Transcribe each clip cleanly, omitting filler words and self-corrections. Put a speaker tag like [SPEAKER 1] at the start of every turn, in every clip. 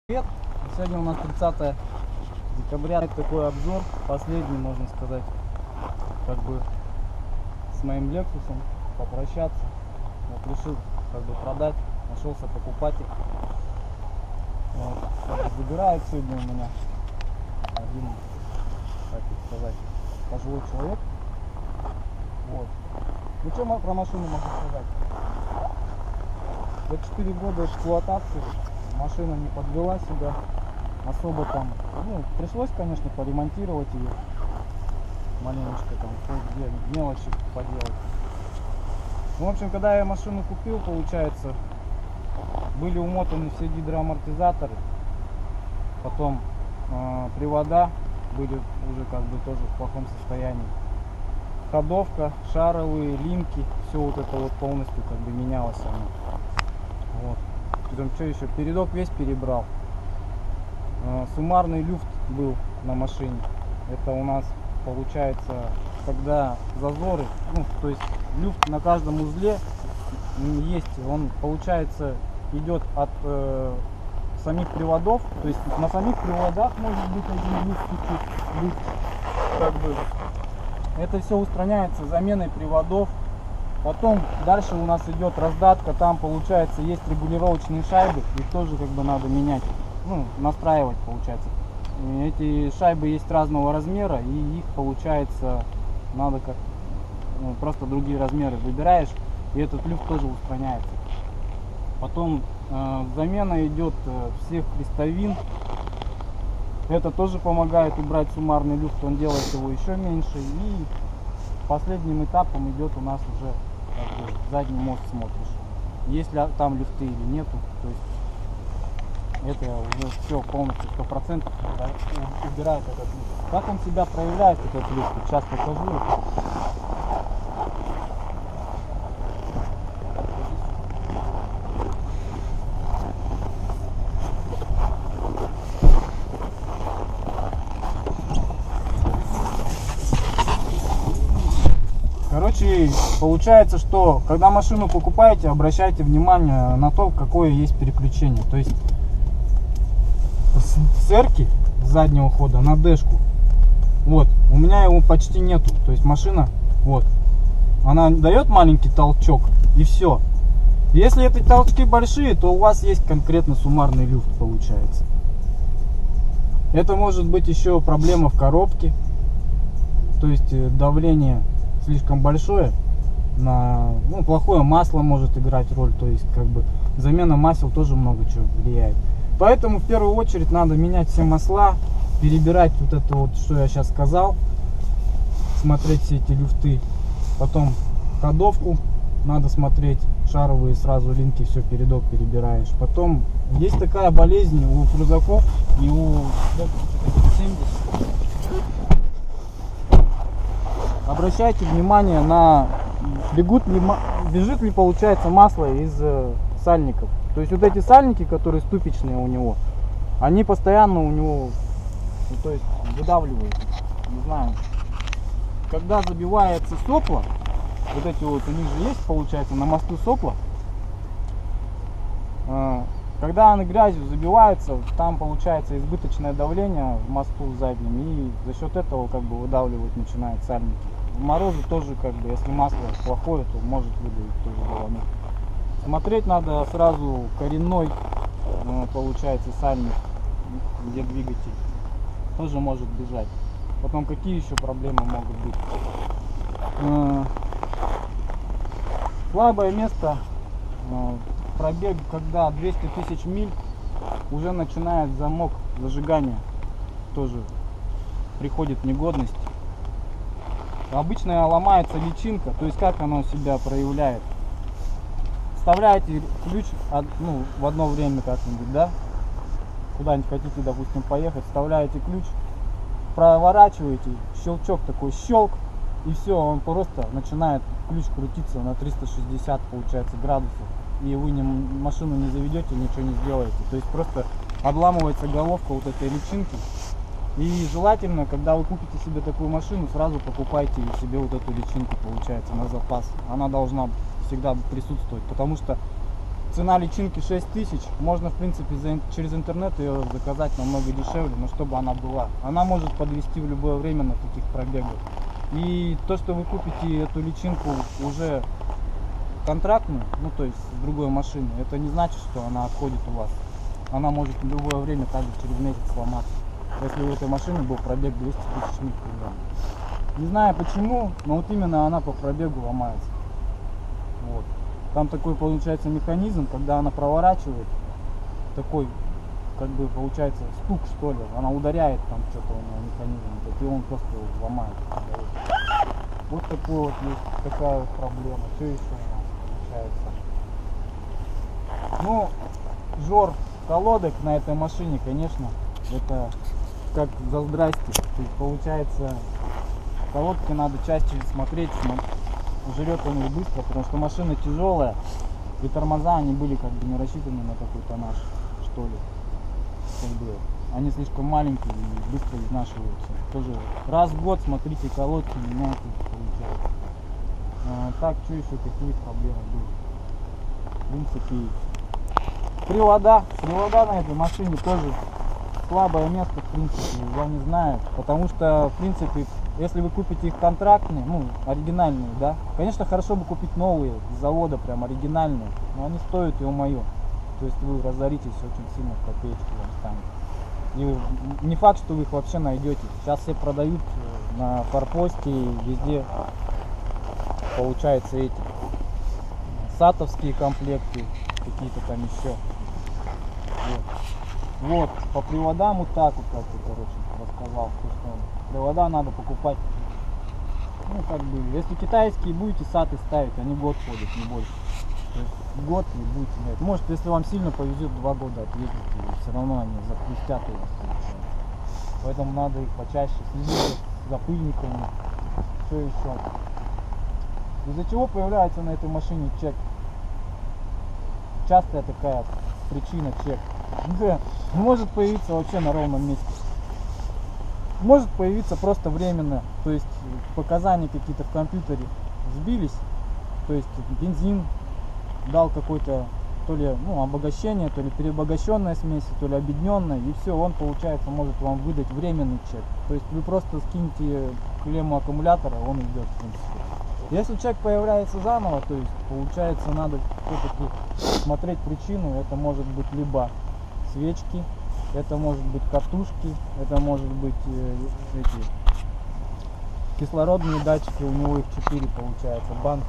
[SPEAKER 1] Привет! Сегодня у нас 30 декабря. Такой обзор, последний, можно сказать, как бы с моим Лексусом, попрощаться. Вот, решил как бы продать, нашелся покупатель. Вот, забирает сегодня у меня один, как сказать, пожилой человек. Вот. Ну что про машину могу сказать? За 4 года эксплуатации машина не подвела себя особо там. Ну, пришлось, конечно, поремонтировать ее маленечко, там кое-где мелочи поделать. В общем, когда я машину купил, получается, были умотаны все гидроамортизаторы, потом привода были уже как бы тоже в плохом состоянии, ходовка, шаровые, линки, все вот это вот полностью как бы менялось оно. Вот. Потом что еще, передок весь перебрал. Суммарный люфт был на машине. Это у нас получается, когда зазоры, ну то есть люфт на каждом узле есть, он получается идет от самих приводов, то есть на самих приводах может быть один люфт быть, как бы это все устраняется заменой приводов. Потом дальше у нас идет раздатка, там получается есть регулировочные шайбы, их тоже как бы надо менять, ну настраивать получается. И эти шайбы есть разного размера, и их получается надо как просто другие размеры выбираешь, и этот люфт тоже устраняется. Потом замена идет всех крестовин, это тоже помогает убрать суммарный люфт, он делает его еще меньше. И последним этапом идет у нас уже как бы задний мост, смотришь, есть ли там люфты или нету. То есть это уже все полностью 100% убирает этот люфт. Как он себя проявляет, этот люфт, сейчас покажу. Короче, получается, что когда машину покупаете, обращайте внимание на то, какое есть переключение. То есть с эрки заднего хода на дэшку, вот, у меня его почти нету. То есть машина, вот, она дает маленький толчок и все. Если эти толчки большие, то у вас есть конкретно суммарный люфт получается. Это может быть еще проблема в коробке. То есть давление слишком большое, плохое масло может играть роль, то есть как бы замена масел тоже много чего влияет. Поэтому в первую очередь надо менять все масла, перебирать вот это вот, что я сейчас сказал, смотреть все эти люфты. Потом ходовку надо смотреть, шаровые сразу линки, все, передок перебираешь. Потом есть такая болезнь у крузаков и у 70. Обращайте внимание на бежит ли получается масло из сальников. То есть вот эти сальники, которые ступичные у него, они постоянно у него, то есть выдавливают. Не знаю. Когда забивается сопла, вот эти вот у них же есть, получается, на мосту сопла. Когда они грязью забиваются, там получается избыточное давление в мосту заднем, и за счет этого как бы выдавливать начинают сальники. В морозы тоже, как бы, если масло плохое, то может выдавить тоже голову. Смотреть надо сразу коренной, получается, сальник, где двигатель, тоже может бежать. Потом какие еще проблемы могут быть? Слабое место, пробег, когда 200 тысяч миль, уже начинает замок зажигания, тоже приходит в негодность. Обычно ломается личинка, то есть как оно себя проявляет. Вставляете ключ в одно время как-нибудь, да, куда-нибудь хотите, допустим, поехать, вставляете ключ, проворачиваете, щелчок такой, щелк, и все, он просто начинает ключ крутиться на 360, получается, градусов, и вы машину не заведете, ничего не сделаете. То есть просто обламывается головка вот этой личинки. И желательно, когда вы купите себе такую машину, сразу покупайте себе вот эту личинку, получается, на запас. Она должна всегда присутствовать, потому что цена личинки 6000, можно в принципе через интернет ее заказать намного дешевле, но чтобы она была. Она может подвести в любое время на таких пробегах. И то, что вы купите эту личинку уже контрактную, ну то есть с другой машины, это не значит, что она отходит у вас. Она может в любое время, также через месяц сломаться. Если у этой машины был пробег 200 тысяч миль примерно. Не знаю почему, но вот именно она по пробегу ломается. Вот. Там такой получается механизм, когда она проворачивает, такой, как бы получается стук что ли, она ударяет там что-то у него механизм, и он просто ломает. Вот такой вот есть такая вот проблема. Что еще у нас получается? Ну, жор колодок на этой машине, конечно, это как за здрасте. То есть получается, колодки надо чаще смотреть, жрет он их быстро, потому что машина тяжелая, и тормоза они были как бы не рассчитаны на такой тоннаж, что ли. Как бы они слишком маленькие и быстро изнашиваются. Тоже раз в год смотрите колодки, меняйте, получается. Так, что еще, какие проблемы были? В принципе, привода на этой машине тоже слабое место, в принципе, я не знаю, потому что, в принципе, если вы купите их контрактные, ну, оригинальные, да, конечно, хорошо бы купить новые, с завода, прям оригинальные, но они стоят, ё-моё, то есть вы разоритесь очень сильно, в копеечку вам станет. И не факт, что вы их вообще найдете. Сейчас все продают на форпосте, везде, получается, эти сатовские комплекты, какие-то там еще. Вот, по приводам вот так вот, как я, короче, рассказал, что привода надо покупать, ну, как бы, если китайские будете саты ставить, они год ходят, не больше. То есть год и будете ставить. Может, если вам сильно повезет, 2 года отъездите, все равно они захрустят у вас, получается. Поэтому надо их почаще следить за пыльниками. Что еще? Из-за чего появляется на этой машине чек? Частая такая причина чек. Не может появиться вообще на ровном месте. Может появиться просто временно, то есть показания какие-то в компьютере сбились, то есть бензин дал какой-то то ли обогащение, то ли переобогащенная смесь, то ли объединенная, и все, он получается может вам выдать временный чек. То есть вы просто скиньте клемму аккумулятора, он идет в принципе. Если чек появляется заново, то есть получается надо все-таки смотреть причину. Это может быть либо свечки, это может быть катушки, это может быть эти кислородные датчики, у него их 4 получается, банк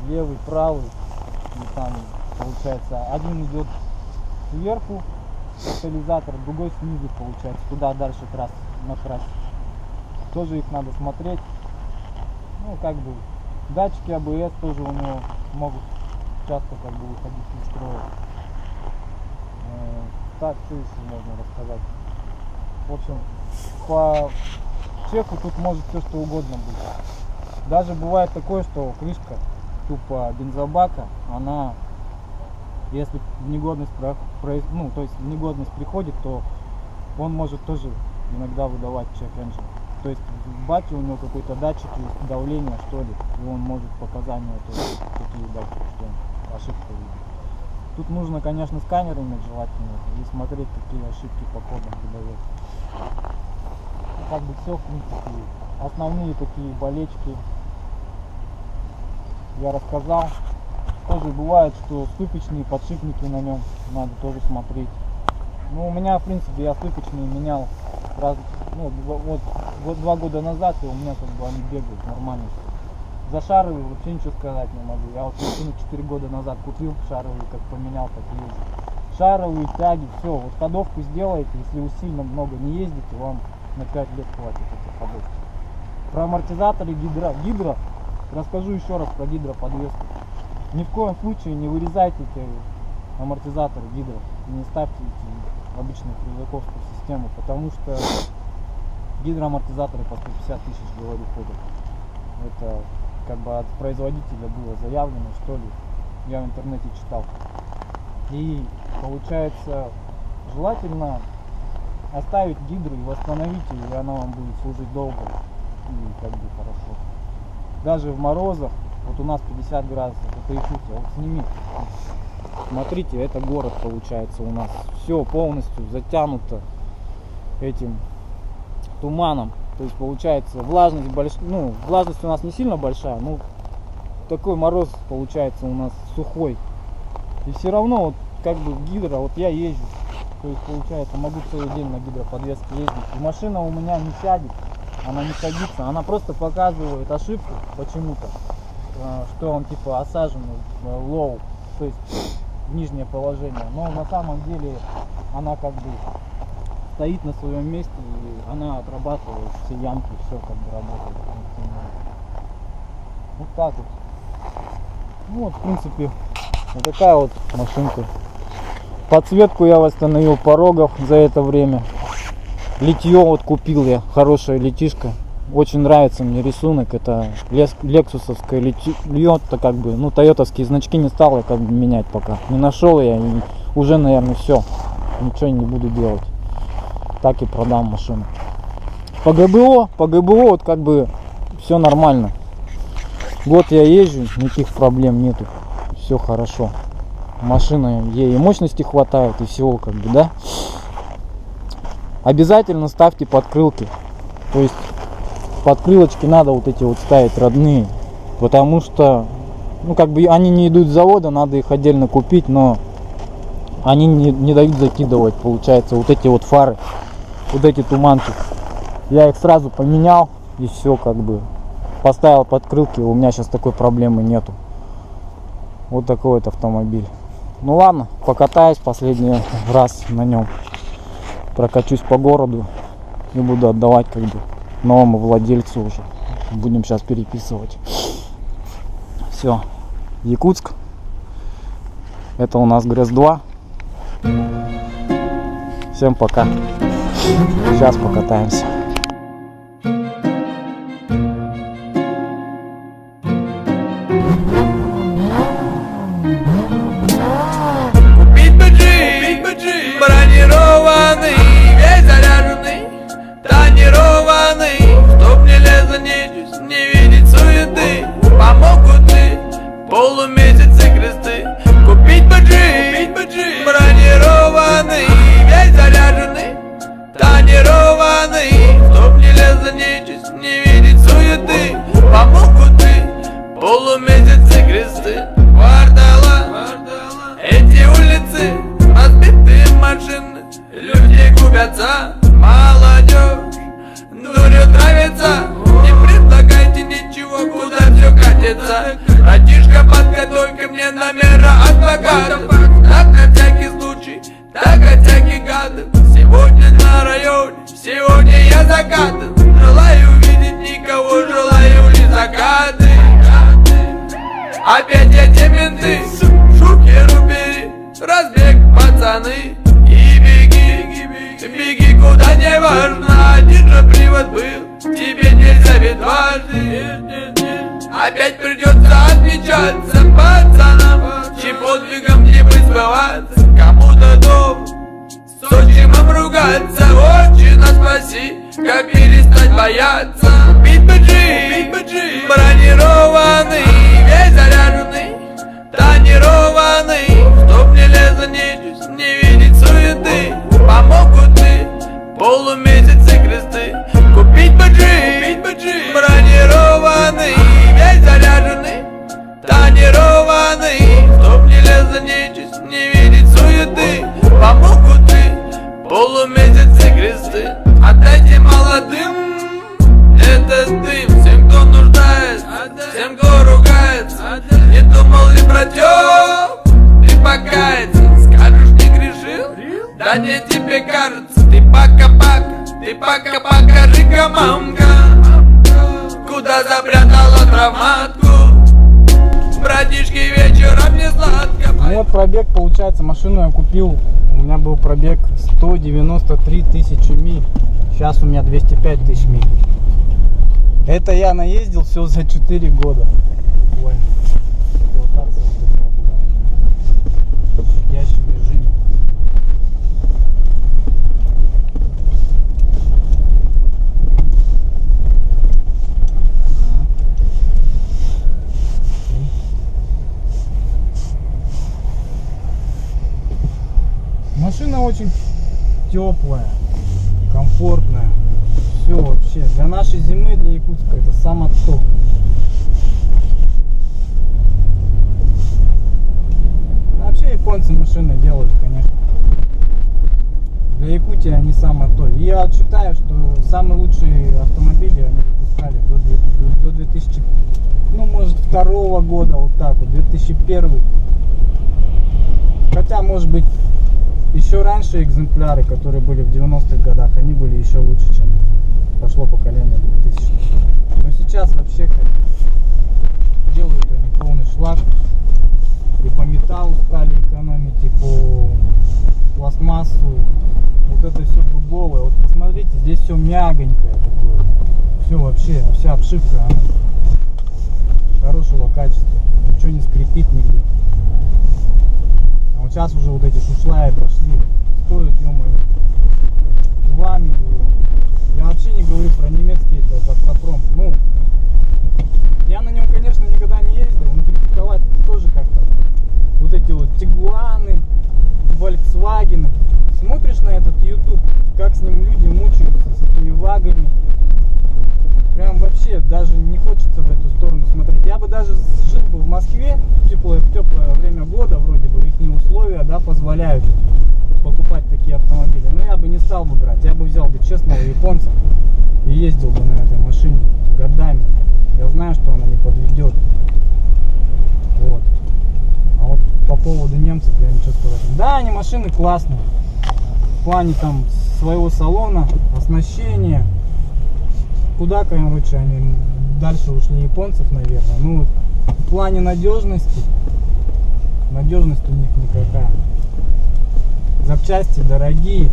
[SPEAKER 1] левый, правый, и там получается один идет сверху катализатор, другой снизу получается, туда дальше на трассе. Тоже их надо смотреть. Ну, как бы, датчики АБС тоже у него могут часто как бы выходить из строя. Так, что еще можно рассказать? В общем, по чеку тут может все что угодно быть. Даже бывает такое, что крышка тупо бензобака, она, если в негодность, то есть в негодность приходит, то он может тоже иногда выдавать чек engine. То есть в баке у него какой-то датчик давления, что ли, и он может показания тоже такие дать, что ошибка видит. Тут нужно, конечно, сканер иметь желательно и смотреть, какие ошибки по кодам выдает. Ну, как бы все, в принципе, основные такие болечки я рассказал. Тоже бывает, что ступичные подшипники на нем надо тоже смотреть. Ну, у меня, в принципе, я ступичные менял раз, вот 2 года назад, и у меня как бы они бегают нормально. За шаровые вообще ничего сказать не могу. Я вот машину 4 года назад купил шаровые, как поменял, так и ездил. Шаровые тяги, все, вот ходовку сделаете, если вы сильно много не ездите, вам на 5 лет хватит этой ходовки. Про амортизаторы гидро, расскажу еще раз про гидроподвеску. Ни в коем случае не вырезайте эти амортизаторы гидро, не ставьте эти обычную крылаковскую систему, потому что гидроамортизаторы по 150 тысяч, говорю, ходят. Это как бы от производителя было заявлено, что ли, я в интернете читал. И получается, желательно оставить гидру и восстановить ее, и она вам будет служить долго и как бы хорошо. Даже в морозах, Вот у нас 50 градусов, это Якутия. Вот сними. Смотрите, это город получается у нас. Все полностью затянуто этим туманом. То есть получается влажность влажность у нас не сильно большая, но такой мороз получается у нас сухой. И все равно вот как бы в гидро, вот я езжу. То есть получается могу целый день на гидроподвеске ездить. И машина у меня не сядет, она не садится, она просто показывает ошибку почему-то, что он типа осажен low, то есть в нижнее положение. Но на самом деле она как бы стоит на своем месте и она отрабатывает все ямки, все как бы работает. Вот так вот. Ну вот в принципе вот такая вот машинка. Подсветку я восстановил порогов за это время. Литье вот купил я, хорошая литишка. Очень нравится мне рисунок. Это лексусовское литье, то как бы, ну тойотовские значки не стал я как бы менять пока. Не нашел я и уже, наверное, все. Ничего не буду делать. Так и продам машину. По ГБО вот как бы все нормально. Год я езжу, никаких проблем нету. Все хорошо. Машина, ей и мощности хватает, и всего как бы, да. Обязательно ставьте подкрылки. То есть подкрылочки надо вот эти вот ставить родные. Потому что, ну как бы они не идут с завода, надо их отдельно купить, но они не дают закидывать, получается, вот эти вот фары, вот эти туманки. Я их сразу поменял и все как бы. Поставил подкрылки, у меня сейчас такой проблемы нету. Вот такой вот автомобиль. Ну ладно, покатаюсь последний раз на нем. Прокачусь по городу и буду отдавать как бы новому владельцу уже. Будем сейчас переписывать. Все. Якутск. Это у нас ГРЭС-2. Всем пока. Сейчас покатаемся.
[SPEAKER 2] Бронированный, весь заряженный, тонированный, чтоб не лезла нечисть, не видеть суеты. Помогут ты полумесяцы кресты. Купить бы джип, бронированный, весь заряженный, тонированный, чтоб не лезла нечисть, не видеть суеты. Помогут ты полумесяцы кресты. Квартала, эти улицы разбитые машины, люди губятся, молодежь дурью травится. Не предлагайте ничего, куда все катится. Братишка, подготовь-ка мне номера адвокатов. Так на всякий случай, так от всяких гадов. Сегодня на районе, сегодня я закатан. Желаю увидеть никого, желаю лишь закаты. Опять эти менты, шухеру бери, разбег, пацаны, и беги, беги куда не важно. Один же привод был, тебе нельзя ведь дважды. Опять придется отмечаться пацанам, чьим подвигом не быть сбываться. Кому-то дом, с отчимом ругаться. Отчина спаси, как перестать бояться. Купить бы джип, бронированный, весь заряженный, тонированный, чтоб не лезла нечисть, не видеть суеты. Помогут ты полумесяцы кресты. Купить бы джип, бронированный, весь заряженный, тонированный, чтоб не лезла нечисть, не видеть суеты. Помогут ты полумесяцы кресты. Отдайте молодым этот дым, всем, кто нуждается, всем, кто ругается. Не думал ли, братёк, ты покаяться? Скажешь, не грешил? Да не тебе кажется. Ты пока, рыка, мамка, куда запрятала травматку? Братишки, вечером не сладко.
[SPEAKER 1] Ну вот пробег, получается, машину я купил. У меня был пробег 193 тысячи миль. Сейчас у меня 205 тысяч миль. Это я наездил все за 4 года. Ой. Эксплуатация вот такая была. В сидящем режиме. очень теплая, комфортная. Все вообще. Для нашей зимы, для Якутска, это самое топ. Вообще японцы машины делают, конечно. Для Якутии они самое то. И я считаю, что самые лучшие автомобили они выпускали до 2000, ну может, 2-го года, вот так вот, 2001. Хотя, может быть, еще раньше экземпляры, которые были в 90-х годах, они были еще лучше, чем пошло поколение 2000-х. Но сейчас вообще как делают они полный шлак. И по металлу стали экономить, и по пластмассу. Вот это все дубовое. Вот посмотрите, здесь все мягонькое такое. Все вообще, вся обшивка она хорошего качества. Ничего не скрипит нигде. А вот сейчас уже вот эти шушлаи пошли. Стоят, ё-моё, 2 миллиона. Я вообще не говорю про немецкий это автопром. Ну, я на нем, конечно, никогда не ездил, но критиковать тоже как-то. Вот эти вот Тигуаны, Volkswagen. Смотришь на этот YouTube, как с ним люди мучаются, с этими вагами. Прям вообще даже не хочется в эту сторону смотреть. Я бы даже жил бы в Москве, в теплое время года, вроде бы их условия, да, позволяют покупать такие автомобили. Но я бы не стал бы брать, я бы взял бы честного японца и ездил бы на этой машине годами. Я знаю, что она не подведет. Вот. А вот по поводу немцев я ничего сказать. Да, они машины классные. В плане там своего салона, оснащения. Куда, короче, они дальше ушли японцев, наверное. Ну, в плане надежности, надежность у них никакая. Запчасти дорогие.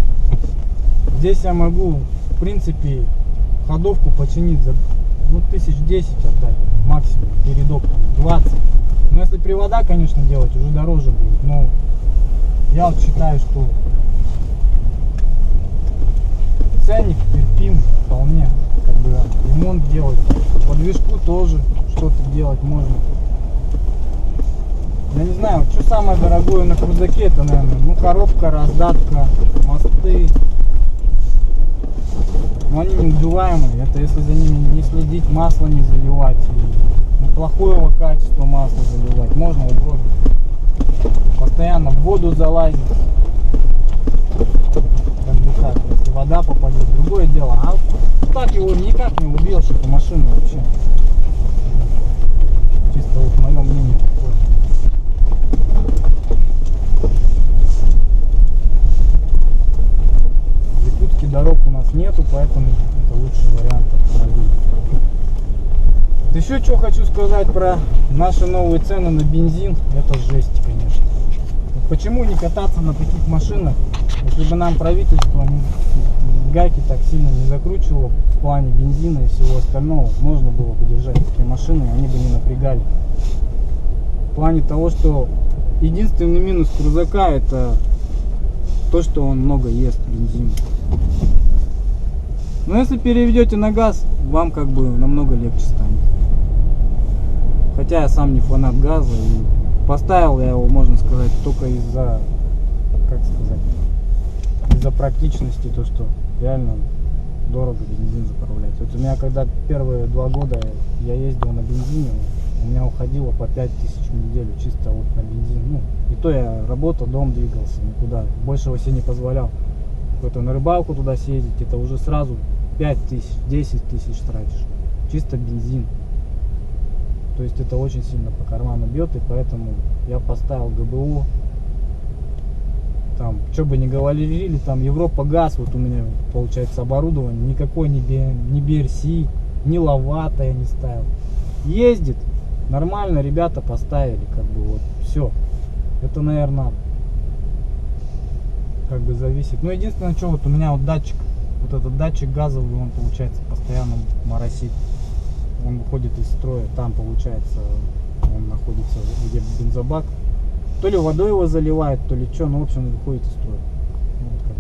[SPEAKER 1] Здесь я могу, в принципе, ходовку починить за 1010 отдать максимум, передок 20. Но если привода, конечно, делать, уже дороже будет. Но я вот считаю, что ценник терпим вполне. Как бы ремонт делать, по движку тоже что-то делать можно. Я не знаю, что самое дорогое на крузаке, это, наверное, ну, коробка, раздатка, мосты. Но они неубиваемые, это если за ними не следить, масло не заливать, и, ну, плохого качества масла заливать, можно угробить. Постоянно в воду залазить. Как бы так, если вода попадет, другое дело. А так его никак не убьешь, эту машину вообще. Чисто вот мое мнение такое. В Якутске дорог у нас нету, поэтому это лучший вариант автомобиля. Еще что хочу сказать про наши новые цены на бензин. Это жесть, конечно. Почему не кататься на таких машинах, если бы нам правительство гайки так сильно не закручивало в плане бензина и всего остального, можно было бы держать такие машины, они бы не напрягали. В плане того, что единственный минус крузака — это то, что он много ест бензина. Но если переведете на газ, вам как бы намного легче станет. Хотя я сам не фанат газа, и поставил я его, можно сказать, только из-за, как сказать, из-за практичности, то, что реально дорого бензин заправлять. Вот у меня когда первые 2 года я ездил на бензине, у меня уходило по 5000 в неделю чисто вот на бензин. Ну, и то я работал, дом двигался, никуда, большего себе не позволял. Какой-то на рыбалку туда съездить, это уже сразу 5000, 10 тысяч тратишь, чисто бензин. То есть это очень сильно по карману бьет, и поэтому я поставил ГБО. Там, что бы ни говорили, там Европа газ, вот у меня получается оборудование, никакой ни BRC, ни Лавата я не ставил. Ездит, нормально ребята поставили, как бы вот, все. Это, наверное, как бы зависит. Но единственное, что вот у меня вот датчик, вот этот датчик газовый, он получается постоянно моросит. Он выходит из строя, там получается, он находится, где бензобак. То ли водой его заливает, то ли что, ну в общем выходит из строя. Вот, как